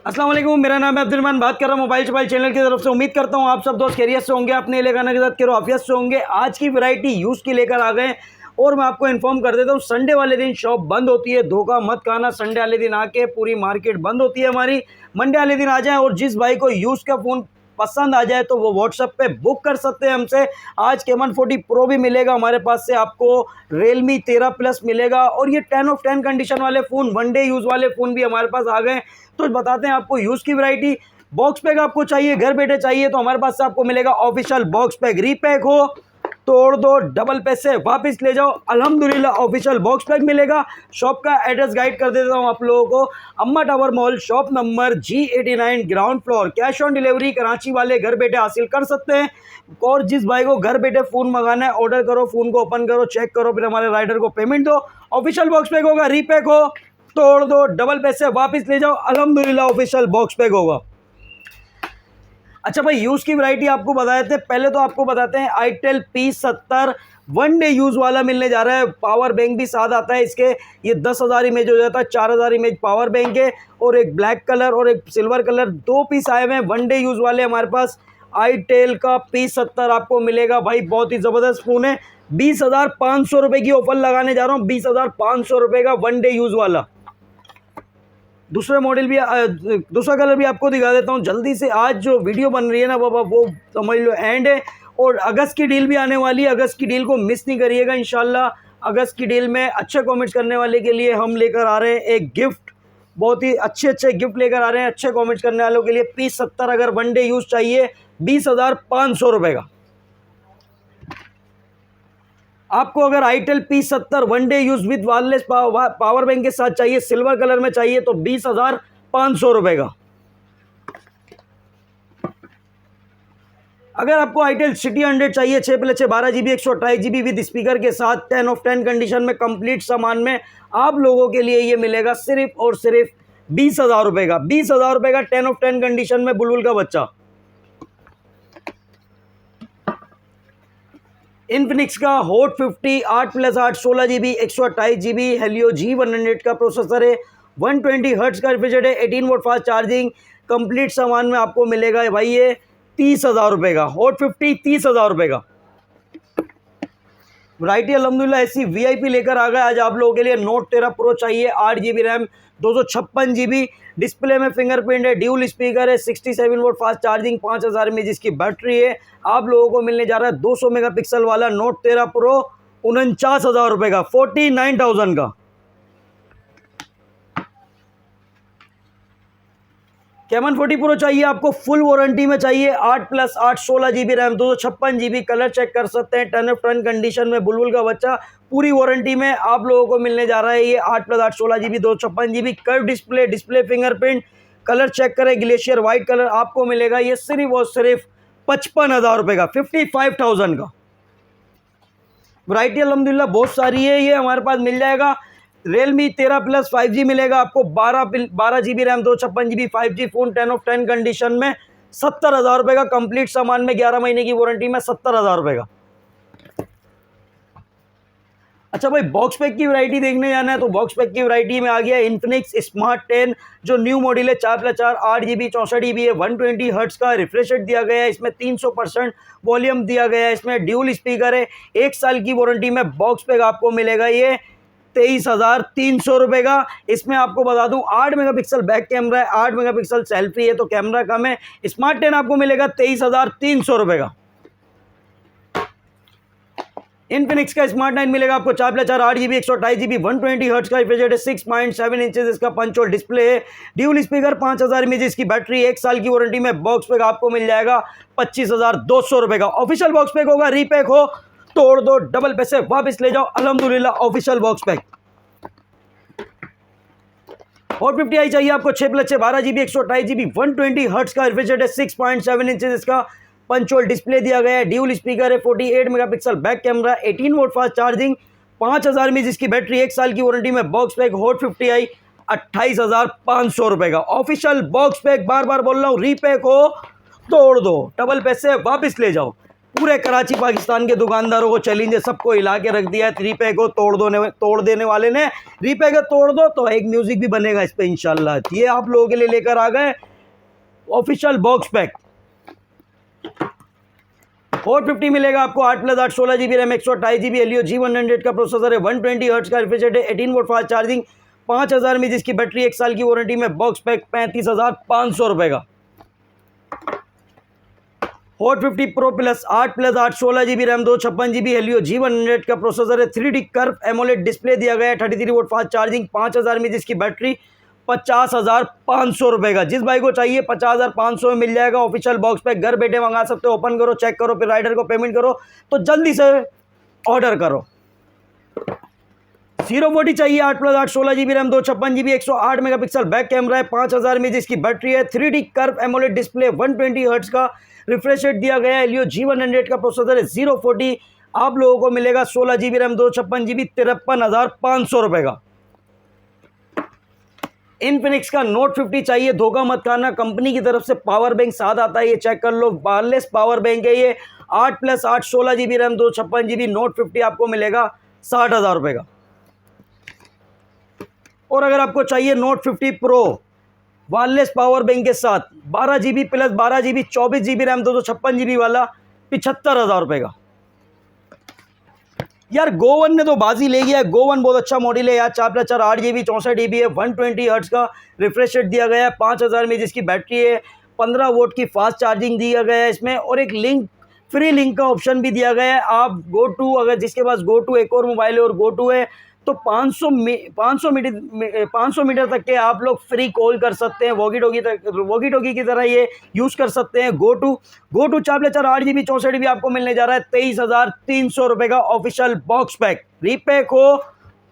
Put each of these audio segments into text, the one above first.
अस्सलाम वालेकुम, मेरा नाम है अब्दुल रहमान। बात कर रहा हूँ मोबाइल चैनल की तरफ से। उम्मीद करता हूँ आप सब दोस्त खैरियत से होंगे, अपने लेकर के साथ करो आफियत से होंगे। आज की वैरायटी यूज़ की लेकर आ गए और मैं आपको इन्फॉर्म कर देता हूँ, संडे वाले दिन शॉप बंद होती है। धोखा मत खाना, संडे वाले दिन आके पूरी मार्केट बंद होती है हमारी। मंडे वाले दिन आ जाएँ और जिस भाई को यूज़ का फ़ोन पसंद आ जाए तो वो व्हाट्सएप पे बुक कर सकते हैं हमसे। आज Camon 40 Pro भी मिलेगा हमारे पास से, आपको Realme 13 Plus मिलेगा और ये 10 ऑफ 10 कंडीशन वाले फ़ोन, वन डे यूज़ वाले फ़ोन भी हमारे पास आ गए। तो बताते हैं आपको यूज़ की वैरायटी। बॉक्स पैक आपको चाहिए, घर बैठे चाहिए तो हमारे पास से आपको मिलेगा ऑफिशियल बॉक्स पैक। रीपैक हो तोड़ दो, डबल पैसे वापस ले जाओ, अल्हम्दुलिल्लाह ऑफिशियल बॉक्स पैक मिलेगा। शॉप का एड्रेस गाइड कर देता हूँ आप लोगों को। अम्मा tower mall, shop number G89, ground floor. Cash on delivery Karachi वाले घर बैठे हासिल कर सकते हैं। और जिस भाई को घर बैठे फ़ोन मंगाना है, ऑर्डर करो, फ़ोन को ओपन करो, चेक करो, फिर हमारे राइडर को पेमेंट दो। ऑफिशियल बॉक्स पैक होगा। रीपैक हो तोड़ दो, डबल पैसे वापस ले जाओ, अल्हम्दुलिल्लाह ऑफिशियल बॉक्स पैक होगा। अच्छा भाई, यूज़ की वैरायटी आपको बताए थे। पहले तो आपको बताते हैं itel P70 one day use वाला मिलने जा रहा है। पावर बैंक भी साथ आता है इसके। ये 10,000 इमेज हो जाता है, 4,000 इमेज पावर बैंक है और एक ब्लैक कलर और एक सिल्वर कलर, दो पीस आए हुए हैं वन डे यूज़ वाले हमारे पास। आईटेल का P70 आपको मिलेगा भाई, बहुत ही ज़बरदस्त फ़ोन है। 20,500 रुपये की ऑफर लगाने जा रहा हूँ, 20,500 रुपये का वन डे यूज़ वाला। दूसरा मॉडल भी दूसरा कलर भी आपको दिखा देता हूँ जल्दी से। आज जो वीडियो बन रही है ना बाबा, वो समझ लो एंड है। और अगस्त की डील भी आने वाली है, अगस्त की डील को मिस नहीं करिएगा इंशाल्लाह। अगस्त की डील में अच्छे कमेंट्स करने वाले के लिए हम लेकर आ रहे हैं एक गिफ्ट, बहुत ही अच्छे गिफ्ट लेकर आ रहे हैं अच्छे कॉमेंट्स करने वालों के लिए। P70 अगर वन डे यूज़ चाहिए, 20,500 रुपये का। आपको अगर itel P70 one day use with wireless power bank के साथ चाहिए, सिल्वर कलर में चाहिए, तो 20,500 रुपये का। अगर आपको आईटेल सिटी 100 चाहिए, 6+6 12 GB 128 GB विद स्पीकर के साथ, 10 ऑफ 10 कंडीशन में, कंप्लीट सामान में, आप लोगों के लिए ये मिलेगा सिर्फ और सिर्फ 20,000 रुपये का। 20,000 रुपये का 10 ऑफ 10 कंडीशन में बुलबुल का बच्चा। इन्फिनिक्स का hot 50 8+8 16 GB 128 GB Helio G100 का प्रोसेसर है। 120 हर्ट्ज का रिफ्रिजरेटर है, 18 वोल्ट फास्ट चार्जिंग। कंप्लीट सामान में आपको मिलेगा भाई ये 30,000 रुपये का। हॉट 50 30,000 रुपये का। वैरायटी अल्हम्दुलिल्लाह ऐसी VIP लेकर आ गए आज आप लोगों के लिए। नोट 13 प्रो चाहिए, 8 GB रैम, 256 GB, डिस्प्ले में फिंगरप्रिंट है, ड्यूल स्पीकर है, 67 वोल्ट फास्ट चार्जिंग, 5,000 mAh की बैटरी है। आप लोगों को मिलने जा रहा है 200 मेगापिक्सल वाला नोट 13 प्रो, 49,000 रुपये का, 49,000 का। Camon 40 Pro चाहिए आपको, फुल वारंटी में चाहिए, 8+8 16 GB RAM, 256 GB, colour check कर सकते हैं, 10 ऑफ 10 कंडीशन में, बुलबुल का बच्चा, पूरी वारंटी में आप लोगों को मिलने जा रहा है ये 8+8 16 GB 256 GB, curve display fingerprint, colour check करें, ग्लेशियर वाइट कलर। आपको मिलेगा ये सिर्फ और सिर्फ 55,000 रुपये का, 55,000 का। वैरायटी अल्हम्दुलिल्लाह बहुत सारी है, ये हमारे पास मिल जाएगा। Realme 13 Plus 5G मिलेगा आपको, 12 GB RAM, 256 GB 5G phone, 10 of 10 condition में, 70,000 रुपये का। कंप्लीट सामान में 11 महीने की वारंटी में, 70,000 रुपये का। अच्छा भाई, बॉक्स पैक की वैरायटी देखने जाना है तो बॉक्स पैक की वैरायटी में आ गया इन्फिनिक्स स्मार्ट 10, जो न्यू मॉडल है, 4+4 8 GB 64 GB है, 120 हर्ट्ज का रिफ्रेश रेट दिया गया है, इसमें 300% वॉल्यूम दिया गया है, इसमें ड्यूल स्पीकर है, 1 साल की वारंटी में। बॉक्स पैक आपको मिलेगा ये 23,300 रुपये का। इसमें आपको बता दूं 8 मेगापिक्सल बैक कैमरा है, 8 मेगापिक्सल सेल्फी है, तो कैमरा कम है। स्मार्ट 10 आपको मिलेगा 23,300 रुपये का। इन्फिनिक्स का स्मार्ट 9 मिलेगा आपको, 4+4 8 GB 128 GB, 120 हर्ट्ज का रिफ्रेश रेट, 6.7 इंचेस इसका पंच होल डिस्प्ले है, ड्यूल स्पीकर, 5,000 mAh की बैटरी, 1 साल की वारंटी में। बॉक्स पैक आपको मिल जाएगा 25,200 रुपये का। ऑफिशियल बॉक्स पैक होगा, रीपैक हो तोड़ दो, डबल पैसे वापस ले जाओ, अल्हम्दुलिल्लाह ऑफिशियल बॉक्स पैक। और 50i चाहिए आपको, 6+6 12 GB 128 GB, 120 हर्ट्ज का रिफ्रेश रेट, 6.7 इंचेस इसका पंच होल डिस्प्ले दिया गया है, ड्यूल स्पीकर है, 48 megapixel back camera, 18 volt fast charging, 5,000 mAh की बैटरी, 1 साल की वारंटी में। बॉक्स पैक हॉट 50i 28,500 रुपये का। ऑफिशियल बॉक्स पैक, बार बार बोल रहा हूँ, रीपैक हो तोड़ दो, डबल पैसे वापस ले जाओ। पूरे कराची पाकिस्तान के दुकानदारों को चैलेंज है, सबको हिला के रख दिया है। 3 पे को तोड़ देने वाले ने 3 पे को तोड़ दो तो एक म्यूजिक भी बनेगा इस पे इंशाल्लाह। ये आप लोगों के लिए लेकर आ गए ऑफिशियल बॉक्स पैक। 450 मिलेगा आपको 8+8 16 GB RAM 128 GB Helio G100 का प्रोसेसर है, 120 हर्ट्ज का रिफ्रेश रेट है, 18 वोल्ट फास्ट चार्जिंग, 5000 में जिसकी बैटरी, 1 साल की वारंटी में, बॉक्स पैक 35,500 रुपए का। 450 pro plus 8+8 16 GB RAM 256 GB Helio G100 का प्रोसेसर है, 3D कर्व एमोलेड डिस्प्ले दिया गया है, 33 वोल्ट फास्ट चार्जिंग, 5000 में जिसकी बैटरी, 50,500 रुपए का। जिस भाई को चाहिए 50,500 में मिल जाएगा ऑफिशियल बॉक्स पैक। घर बैठे मंगा सकते हो, ओपन करो, चेक करो, फिर राइडर को पेमेंट करो, तो जल्दी से ऑर्डर करो। 040 चाहिए 8+8 16 GB RAM 256 GB 108 megapixel back camera है, 5000 में जिसकी बैटरी है, 3D curve AMOLED display, 120 hertz का रिफ्रेश रेट दिया गया है, Helio G100 का प्रोसेसर है, 040 आप लोगों को मिलेगा 16 GB रैम 256 GB 53,500 रुपए का। इनफिनिक्स का नोट 50 चाहिए, धोखा मत खाना, कंपनी की तरफ से पावर बैंक साथ आता है, ये चेक कर लो, वायरलेस पावर बैंक है ये, 8+8 16 GB रैम 256 GB नोट 50 आपको मिलेगा 60,000 रुपए का। और अगर आपको चाहिए note 50 pro wireless power bank के साथ 12 GB plus 12 GB 24 GB RAM 256 GB वाला 75,000 रुपए का। यार गोवन ने तो बाजी ले गया है, गोवन बहुत अच्छा मॉडल है यार, 4+4 8 GB 64 GB है, 120 हर्ट्ज का रिफ्रेश रेट दिया गया है, 5000 में जिसकी बैटरी है, 15 वोल्ट की फास्ट चार्जिंग दिया गया है इसमें, और एक लिंक फ्री लिंक का ऑप्शन भी दिया गया है। आप गो टू, अगर जिसके पास गो टू एक और मोबाइल है और गो टू है तो 500 मीटर तक के आप लोग फ्री कॉल कर सकते हैं, वॉकी टॉकी की तरह ये यूज़ कर सकते हैं। गो टू 4+4 8 GB 64 GB आपको मिलने जा रहा है 23,300 रुपये का ऑफिशियल बॉक्स पैक। रीपैक हो,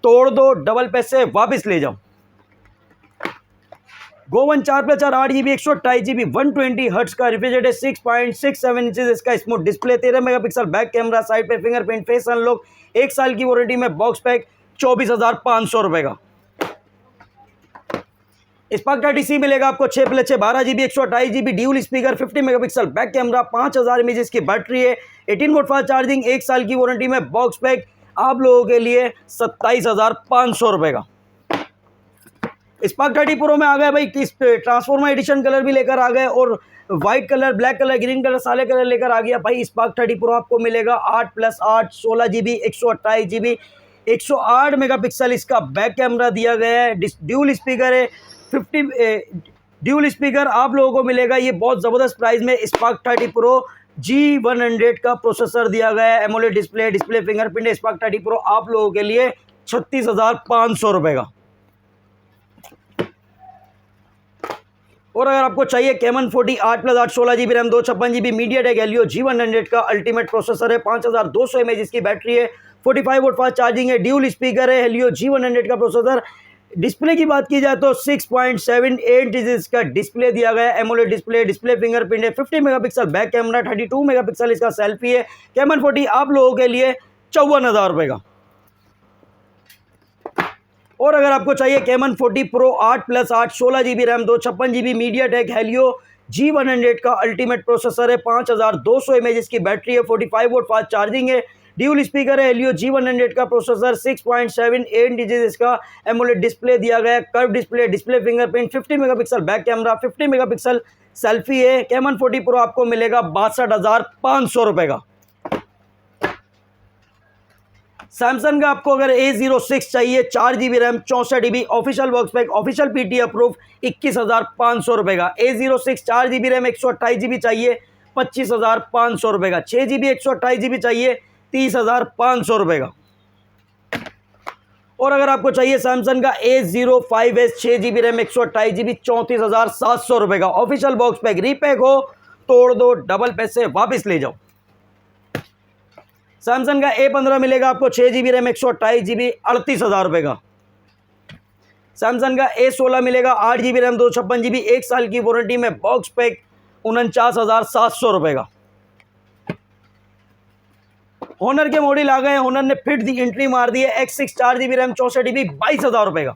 तोड़ दो, डबल पैसे वापस ले जाओ। गोवन 4+4 8 GB 128 GB 120 हर्ट्ज का रिफ्रेश रेट है, 6.67 इंचेस इसका smooth display, 13 megapixel back camera, side पे फिंगरप्रिंट फेस अनलॉक, 1 साल की वारंटी में, बॉक्स पैक 24,500 रुपए का। स्पार्क 30C मिलेगा आपको 6+6 12 GB 128 GB dual speaker, 50 megapixel back camera, 5000 mAh की बैटरी है, 18 वोल्ट फास्ट चार्जिंग, 1 साल की वारंटी में, बॉक्स पैक आप लोगों के लिए 27,500 रुपए का। स्पार्क 30 प्रो में आ गए भाई ट्रांसफॉर्मर एडिशन कलर भी लेकर आ गए, और white colour, black colour, green colour, सारे कलर लेकर आ गया भाई। स्पार्क 30 प्रो आपको मिलेगा 8+8 16 GB 128 GB 108 मेगापिक्सल इसका बैक कैमरा दिया गया है, ड्यूल स्पीकर है, 50 ड्यूल स्पीकर आप लोगों को मिलेगा ये बहुत ज़बरदस्त प्राइस में। स्पार्क 30 प्रो G100 का प्रोसेसर दिया गया है, AMOLED display fingerprint, spark 30 pro आप लोगों के लिए 36,500 रुपये का। और अगर आपको चाहिए Camon 40 8+8 16 GB RAM 256 GB MediaTek Helio G100 का अल्टीमेट प्रोसेसर है, 5200 mAh इसकी बैटरी है, 45 वोल्ट फास्ट चार्जिंग है, ड्यूल स्पीकर है, Helio G100 का प्रोसेसर। डिस्प्ले की बात की जाए तो 6.78 इंच का डिस्प्ले दिया गया है, एमोलेड डिस्प्ले फिंगरप्रिंट है, 50 मेगापिक्सल बैक कैमरा, 32 मेगापिक्सल इसका सेल्फी है। कैमन 40 आप लोगों के लिए 54,000 रुपये का। और अगर आपको चाहिए Camon 40 Pro 8+8 16 GB RAM 256 GB MediaTek Helio G100 का अल्टीमेट प्रोसेसर है, 5200 mAh इसकी बैटरी है, 45 वोल्ट फास्ट चार्जिंग है, ड्यूल स्पीकर है, Helio G100 का प्रोसेसर, 6.78 इंचेस इसका एमोलेड डिस्प्ले दिया गया है, curve display fingerprint, 50 megapixel back camera, 50 megapixel selfie है। कैमन 40 प्रो आपको मिलेगा 62,500 रुपये का। सैमसंग का आपको अगर A06 चाहिए 4 GB RAM 64 GB official box pack, official PT approve 21,500 रुपये का। A06 4 GB रैम 128 GB चाहिए 25,500 रुपये का। 6 GB 128 GB चाहिए 30,500 रुपये का। और अगर आपको चाहिए सैमसंग का A05s 6 GB रैम 128 GB 34,700 रुपये का ऑफिशियल बॉक्स पैक। रीपैक हो, तोड़ दो, डबल पैसे वापस ले जाओ। सैमसंग का A15 मिलेगा आपको 6 GB रैम 128 GB 38,000 रुपये का। सैमसंग का A16 मिलेगा 8 GB रैम 256 GB 1 साल की वारंटी में, बॉक्स पैक 49,700 रुपये का। होनर के मॉडल आ गए, होनर ने फिर दी एंट्री मार दी है, X6 4 GB रैम 64 GB 22,000 रुपये का।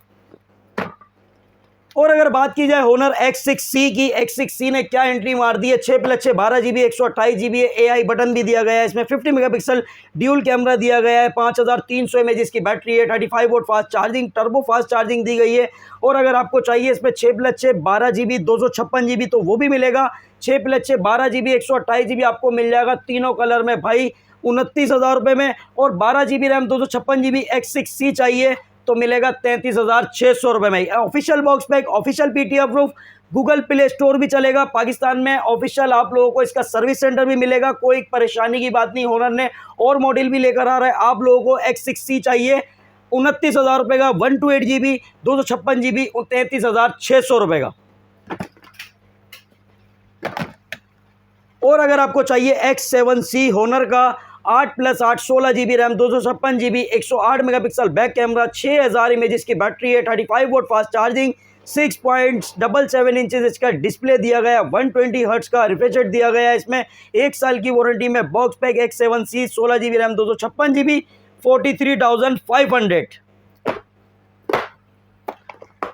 और अगर बात की जाए होनर X6C की, X6C ने क्या एंट्री मार दी है, 6+6 12GB 128GB AI बटन भी दिया गया है, इसमें 50 मेगापिक्सल ड्यूल कैमरा दिया गया है, 5300 mAh की बैटरी है, 35 volt fast charging, turbo fast charging दी गई है। और अगर आपको चाहिए इसमें 6+6 12GB 256GB तो वो भी मिलेगा, 6+6 12GB 128GB आपको मिल जाएगा तीनों कलर में भाई 29,000 रुपये में। और 12GB रैम 256GB X6C चाहिए तो मिलेगा 33,600 रुपये में। Official box pack, official PTA proof, Google play store भी चलेगा पाकिस्तान में, ऑफिशियल आप लोगों को इसका सर्विस सेंटर भी मिलेगा, कोई परेशानी की बात नहीं। होनर ने और मॉडल भी लेकर आ रहा है, आप लोगों को X6C चाहिए 29,000 रुपये का, 128GB 256GB 33,600 रुपये का। और अगर आपको चाहिए X7C होनर का 8+8 16GB RAM 256GB 108 megapixel back camera, 6000 images की बैटरी है, 35 वोल्ट फास्ट चार्जिंग, 6.77 इंचेस इसका डिस्प्ले दिया गया, 120 हर्ट्ज का रिफ्रेश रेट दिया गया है, इसमें 1 साल की वारंटी में box pack X7C 16GB RAM 256GB 43,500।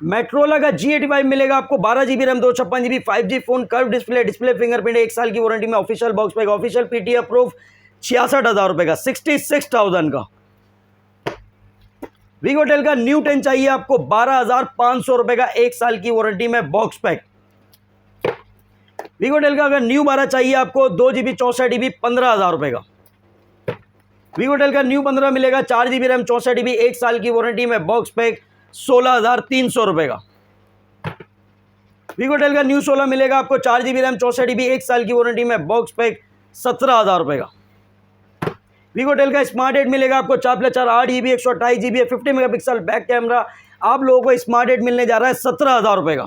मेट्रोला का G85 मिलेगा आपको 12GB RAM 256GB 5G phone, curve display, display fingerprint, 1 साल की वारंटी में, official box pack, official PTA proof, 66,000 रुपये का, 66,000 का। वीगोटेल का न्यू 10 चाहिए आपको 12,500 रुपये का, 1 साल की वारंटी में बॉक्स पैक। वीगोटेल का अगर न्यू 12 चाहिए आपको 2GB 64GB 15,000 रुपये का। वीगोटेल का न्यू 15 मिलेगा 4GB रैम 64GB 1 साल की वारंटी में बॉक्स पैक, 16,300 रुपये का। वीगोटेल का न्यू 16 मिलेगा आपको 4GB रैम 64GB 1 साल की वारंटी में बॉक्स पैक, 17,000 रुपये का। वीगोटेल का स्मार्ट 8 मिलेगा आपको 4+4 8GB 128GB 50 megapixel back camera, आप लोगों को स्मार्ट 8 मिलने जा रहा है 17,000 रुपये का।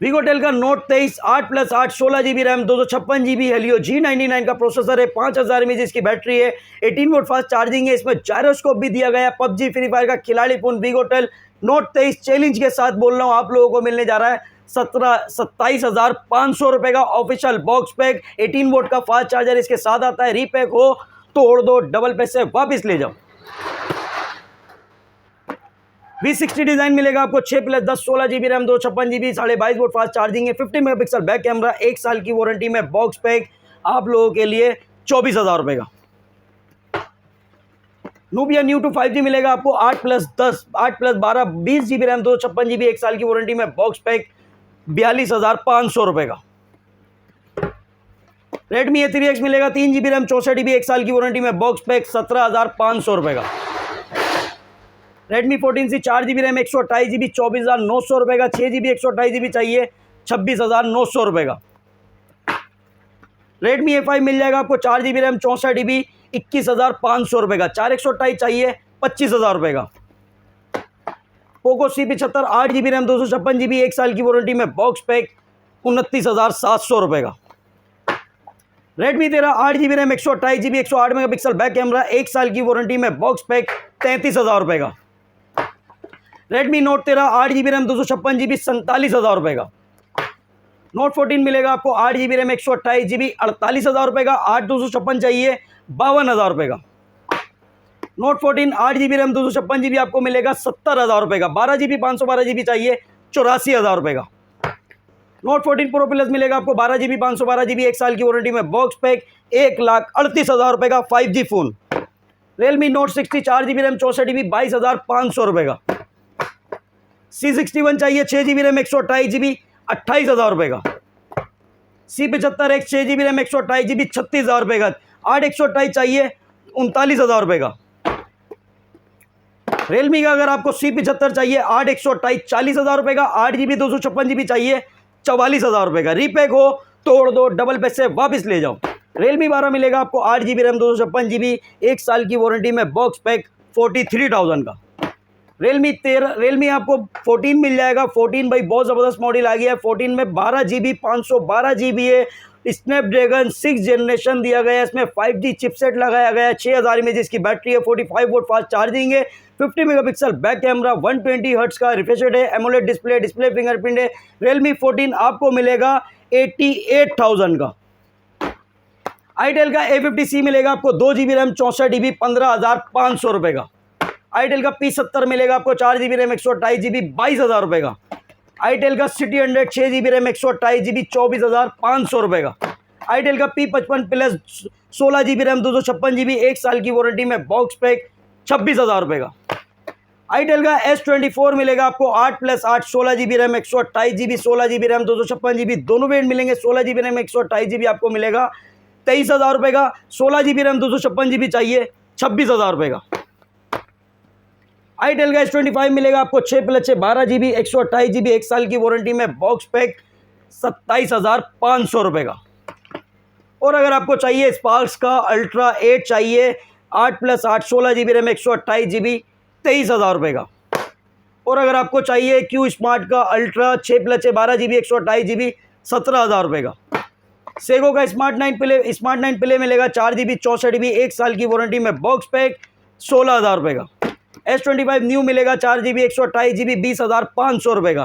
वीगोटेल का note 23 8+8 16GB RAM 256GB Helio G99 का प्रोसेसर है, 5000 mAh की बैटरी है, 18 वोल्ट फास्ट चार्जिंग है, इसमें जायरोस्कोप भी दिया गया है, PUBG फ्री फायर का खिलाड़ी फोन वीगोटेल नोट 23 चैलेंज के साथ बोल रहा हूँ, आप लोगों को मिलने जा रहा है 27,500 रुपये का। ऑफिशियल बॉक्स पैक 18 वोल्ट का फास्ट चार्जर इसके साथ आता है, रीपैक हो तोड़ दो, डबल पैसे वापस ले जाओ। V60 डिजाइन मिलेगा आपको 6+10 16GB RAM 256GB 22 volt fast charging है, 50 मेगापिक्सल बैक कैमरा, 1 साल की वारंटी में बॉक्स पैक, आप लोगों के लिए 24,000 रुपये का। नूबिया न्यू 2 5G मिलेगा आपको 8+10 8+12 20GB रैम 256GB 1 साल की वारंटी में बॉक्स पैक, 42,500 रुपये का। रेडमी A3X मिलेगा 3GB रैम 64GB 1 साल की वारंटी में बॉक्स पैक, 17,500 रुपये का। Redmi 14C 4GB RAM 128GB 24,900 रुपये का, 6GB 128GB चाहिए 26,900 रुपये का। रेडमी A5 मिल जाएगा आपको 4GB रैम 64GB 21,500 रुपये का, 4 128 चाहिए 25,000 रुपये का। Poco C75 8GB RAM 256GB 1 साल की वारंटी में बॉक्स पैक, 29,700 रुपये का। Redmi 13 8GB RAM 128GB 108 megapixel back camera, 1 साल की वारंटी में बॉक्स पैक, 33,000 रुपये का। Redmi note 13 8GB RAM 256GB 47,000 रुपये का। नोट 14 मिलेगा आपको 8GB रैम 128GB 48,000 रुपये का, 8 256 चाहिए 52,000 रुपये का। नोट 14 8GB रैम 256GB आपको मिलेगा 70,000 रुपये का, 12GB 512GB चाहिए 84,000 रुपये का। नोट 14 प्रो प्लस मिलेगा आपको 12GB 512GB 1 साल की वारंटी में बॉक्स पैक, 1,38,000 रुपये का 5G phone. Realme note 60 4GB RAM 64GB 22,500 रुपये का। C61 चाहिए 6GB रैम 128GB 28,000 रुपये का। C75X 6GB रैम 128GB 36,000 रुपये का, 8 128 चाहिए 39,000 रुपये का। रियलमी का अगर आपको C75 चाहिए 8 128 40,000 रुपये का, 8GB 256GB चाहिए 44,000 रुपये का। रीपैक हो तोड़ दो, डबल पैसे वापस ले जाओ। रियलमी 12 मिलेगा आपको 8GB रैम 256GB 1 साल की वारंटी में बॉक्स पैक, 43,000 का। रियलमी आपको 14 मिल जाएगा, 14 भाई बहुत ज़बरदस्त मॉडल आ गया है। 14 में 12GB 512GB है, स्नैपड्रैगन 6 जनरेशन दिया गया है, इसमें 5G चिपसेट लगाया गया है, 6000 mAh की बैटरी है, 45 वोल्ट फास्ट चार्जिंग है, 50 मेगापिक्सल बैक कैमरा, 120 हर्ट्ज का रिफ्रेश रेट है, एमोलेड डिस्प्ले, डिस्प्ले फिंगरप्रिंट है। रियलमी 14 आपको मिलेगा 88,000 का। आईटेल का A50C मिलेगा आपको 2GB रैम 64GB 15,500 रुपये का। आईटेल का P70 मिलेगा आपको 4 GB रैम 128 GB 22,000 रुपये का। आईटेल का सिटी 100 6 GB रैम 128 GB 24,500 रुपये का। आईटेल का P55 plus 16 GB RAM 256 GB 1 साल की वारंटी में बॉक्स पैक 26,000 रुपये का। आईटेल का S24 मिलेगा आपको 8+8 16 GB RAM 128 GB 16 GB RAM 256 GB दोनों वेरिएंट मिलेंगे। 16 GB रैम 128 GB आपको मिलेगा 23,000 रुपये का। 16 GB रैम 256 GB चाहिए 26,000 रुपये का। आईटेल का S25 मिलेगा आपको 6+6 12 GB 128 GB 1 साल की वारंटी में बॉक्स पैक 27,500 रुपये का। और अगर आपको चाहिए स्पार्क्स का अल्ट्रा 8 चाहिए 8+8 16 GB रैम 128 GB 23,000 रुपये का। और अगर आपको चाहिए क्यू स्मार्ट का अल्ट्रा 6+6 12 GB 128 GB 17,000 रुपये का। सेगो का स्मार्ट 9 प्ले मिलेगा 4 GB 64 GB 1 साल की वारंटी में बॉक्स पैक 16,000 रुपये का। S25 न्यू मिलेगा 4 GB 128 GB 20,500 रुपये का।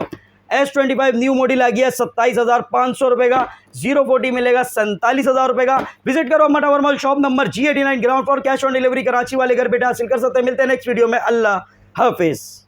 S25 न्यू मॉडल आ गया 27,500 रुपये का। 040 मिलेगा 47,000 रुपये का। विजिट करो मटा वर्मल shop number G89 ground floor. Cash on delivery Karachi वाले घर बैठे हासिल कर सकते हैं। मिलते हैं नेक्स्ट वीडियो में। अल्लाह हाफिज़।